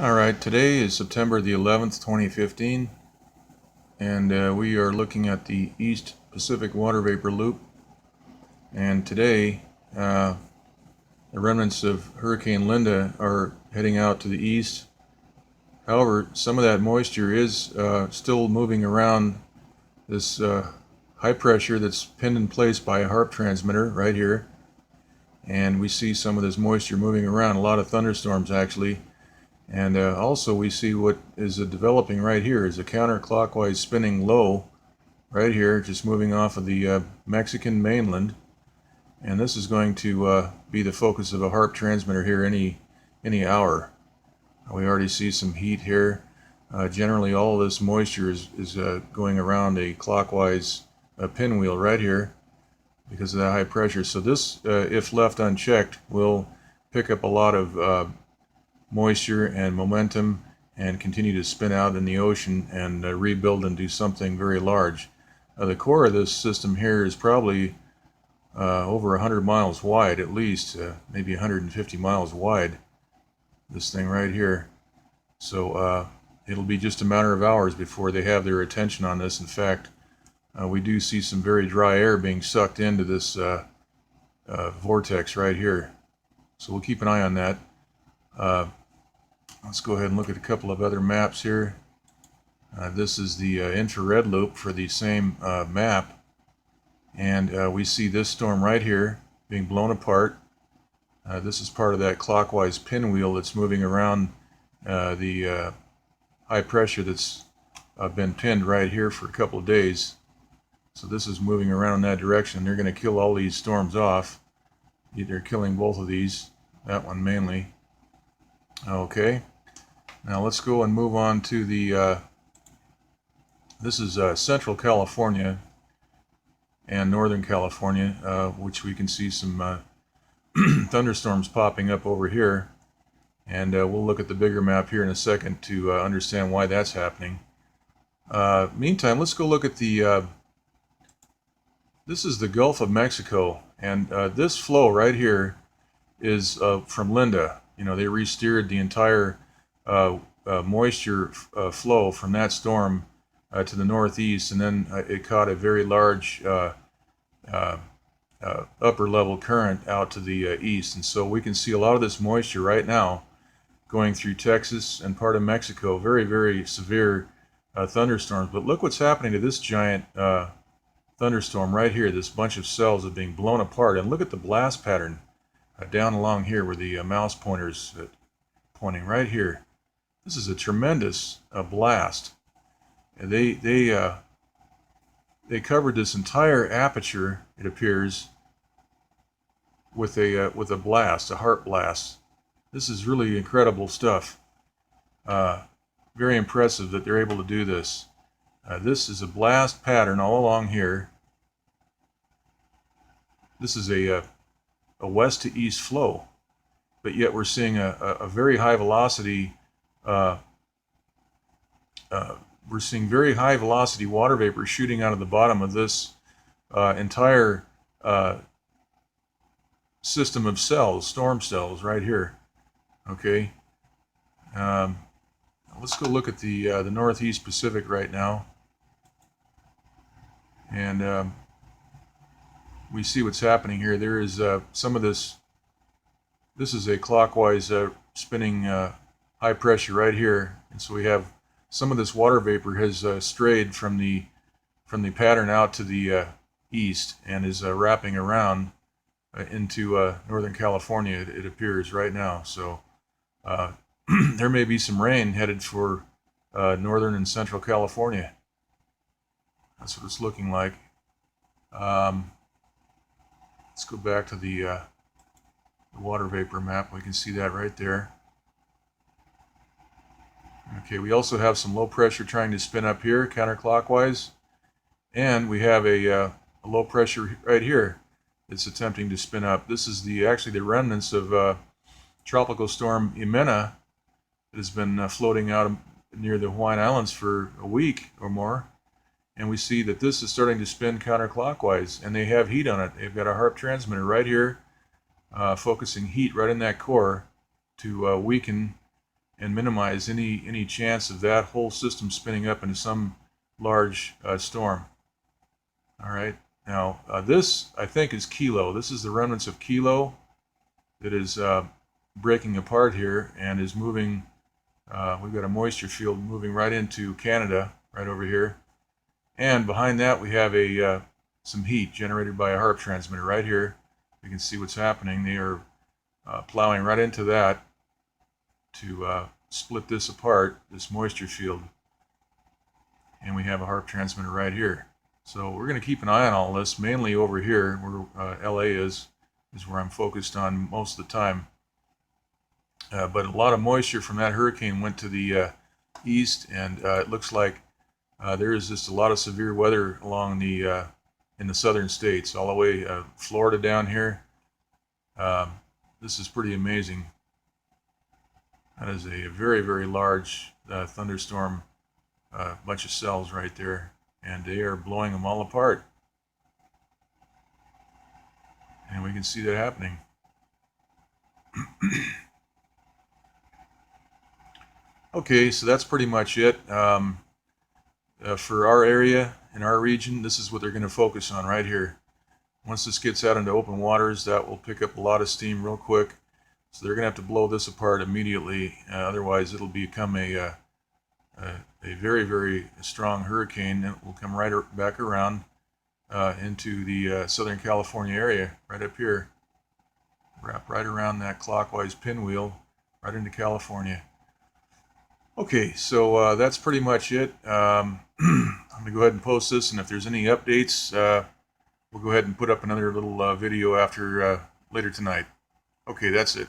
Alright, today is September the 11th, 2015, and we are looking at the East Pacific Water Vapor Loop. And today, the remnants of Hurricane Linda are heading out to the east. However, some of that moisture is still moving around this high pressure that's pinned in place by a HAARP transmitter right here. And we see some of this moisture moving around, a lot of thunderstorms actually. And also we see what is developing right here is a counterclockwise spinning low right here, just moving off of the Mexican mainland. And this is going to be the focus of a HAARP transmitter here any hour. We already see some heat here. Generally all of this moisture is going around a clockwise pinwheel right here because of that high pressure. So this, if left unchecked, will pick up a lot of moisture and momentum and continue to spin out in the ocean and rebuild and do something very large. The core of this system here is probably over 100 miles wide at least, maybe 150 miles wide, this thing right here. So it'll be just a matter of hours before they have their attention on this. In fact, we do see some very dry air being sucked into this vortex right here. So we'll keep an eye on that. Let's go ahead and look at a couple of other maps here. This is the infrared loop for the same map. And we see this storm right here being blown apart. This is part of that clockwise pinwheel that's moving around the high pressure that's been pinned right here for a couple of days. So this is moving around in that direction. They're going to kill all these storms off. They're killing both of these, that one mainly. Okay, now let's go and move on to the, this is Central California and Northern California, which we can see some thunderstorms popping up over here. And we'll look at the bigger map here in a second to understand why that's happening. Meantime, let's go look at the, this is the Gulf of Mexico, and this flow right here is from Linda. You know, they re-steered the entire moisture flow from that storm to the northeast, and then it caught a very large upper level current out to the east. And so we can see a lot of this moisture right now going through Texas and part of Mexico. Very, very severe thunderstorms. But look what's happening to this giant thunderstorm right here. This bunch of cells are being blown apart. And look at the blast pattern down along here where the mouse pointer's pointing right here. This is a tremendous blast. And they covered this entire aperture, it appears, with a blast, a HAARP blast. This is really incredible stuff. Very impressive that they're able to do this. This is a blast pattern all along here. This is a west to east flow, but yet we're seeing a very high velocity. We're seeing very high velocity water vapor shooting out of the bottom of this entire system of cells, storm cells, right here. Okay. Let's go look at the Northeast Pacific right now, and we see what's happening here. There is some of this. This is a clockwise spinning high pressure right here, and so we have some of this water vapor has strayed from the pattern out to the east and is wrapping around into Northern California. It appears right now. So there may be some rain headed for Northern and Central California. That's what it's looking like. Let's go back to the water vapor map. We can see that right there. Okay, we also have some low pressure trying to spin up here counterclockwise, and we have a low pressure right here that's attempting to spin up. This is actually the remnants of Tropical Storm Jimena that has been floating out near the Hawaiian Islands for a week or more. And we see that this is starting to spin counterclockwise, and they have heat on it. They've got a HAARP transmitter right here, focusing heat right in that core to weaken and minimize any chance of that whole system spinning up into some large storm. All right. Now this, I think, is Kilo. This is the remnants of Kilo that is breaking apart here and is moving. We've got a moisture field moving right into Canada, right over here. And behind that we have some heat generated by a HAARP transmitter right here. You can see what's happening. They are plowing right into that to split this apart, this moisture field. And we have a HAARP transmitter right here. So we're going to keep an eye on all this, mainly over here where LA is where I'm focused on most of the time. But a lot of moisture from that hurricane went to the east, and it looks like there is just a lot of severe weather along the in the southern states, all the way Florida down here. This is pretty amazing. That is a very, very large thunderstorm, bunch of cells right there, and they are blowing them all apart. And we can see that happening. Okay, so that's pretty much it. For our area, in our region, this is what they're going to focus on right here. Once this gets out into open waters, that will pick up a lot of steam real quick. So they're going to have to blow this apart immediately. Otherwise, it'll become a very, very strong hurricane. It will come right back around into the Southern California area, right up here. Wrap right around that clockwise pinwheel, right into California. Okay, so that's pretty much it. I'm going to go ahead and post this, and if there's any updates, we'll go ahead and put up another little video after later tonight. Okay, that's it.